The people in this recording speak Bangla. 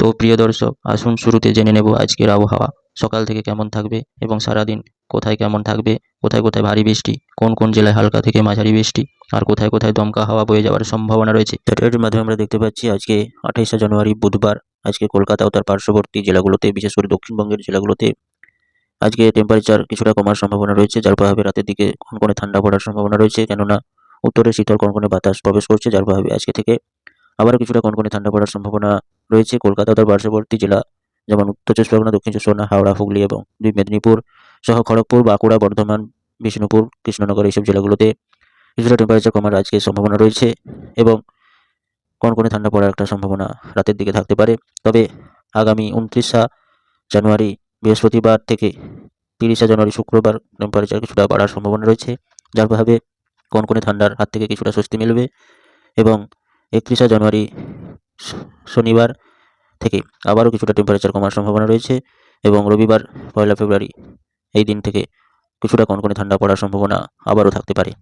তো প্রিয় দর্শক, আসুন শুরুতে জেনে নেব আজকের আবহাওয়া সকাল থেকে কেমন থাকবে এবং সারাদিন কোথায় কেমন থাকবে, কোথায় কোথায় ভারী বৃষ্টি, কোন কোন জেলায় হালকা থেকে মাঝারি বৃষ্টি, আর কোথায় কোথায় দমকা হাওয়া বয়ে যাওয়ার সম্ভাবনা রয়েছে। স্যাটেলাইটের মাধ্যমে আমরা দেখতে পাচ্ছি আজকে 28শে জানুয়ারি বুধবার। আজকে কলকাতা ও তার পার্শ্ববর্তী জেলাগুলোতে, বিশেষ করে দক্ষিণবঙ্গের জেলাগুলোতে আজকে টেম্পারেচার কিছুটা কমার সম্ভাবনা রয়েছে, যার প্রভাবে রাতের দিকে কনকনে ঠান্ডা পড়ার সম্ভাবনা রয়েছে। কেননা উত্তরে শীতল কনকনে বাতাস প্রবেশ করছে, যার প্রভাবে আজকে থেকে আবারও কিছুটা কনকনে ঠান্ডা পড়ার সম্ভাবনা রয়েছে। কলকাতা ও তার পার্শ্ববর্তী জেলা যেমন উত্তর চব্বিশ পরগনা, দক্ষিণ চব্বিশ পরগনা, হাওড়া, হুগলি এবং দুই মেদিনীপুর সহ খড়গপুর, বাঁকুড়া, বর্ধমান, বিষ্ণুপুর, কৃষ্ণনগর এইসব জেলাগুলোতে কিছুটা টেম্পারেচার কমার আজকে সম্ভাবনা রয়েছে এবং কনকনে ঠান্ডা পড়ার একটা সম্ভাবনা রাতের দিকে থাকতে পারে। তবে আগামী 29শে জানুয়ারি বৃহস্পতিবার থেকে 30শে জানুয়ারি শুক্রবার টেম্পারেচার কিছুটা বাড়ার সম্ভাবনা রয়েছে, যার প্রভাবে কনকনে ঠান্ডার হাত থেকে কিছুটা স্বস্তি মিলবে। এবং 31শে জানুয়ারি শনিবার থেকে আবারও কিছুটা টেম্পারেচার কমার সম্ভাবনা রয়েছে এবং রবিবার 1 ফেব্রুয়ারি এই দিন থেকে কিছুটা কনকনে ঠান্ডা পড়ার সম্ভাবনা আবারও থাকতে পারে।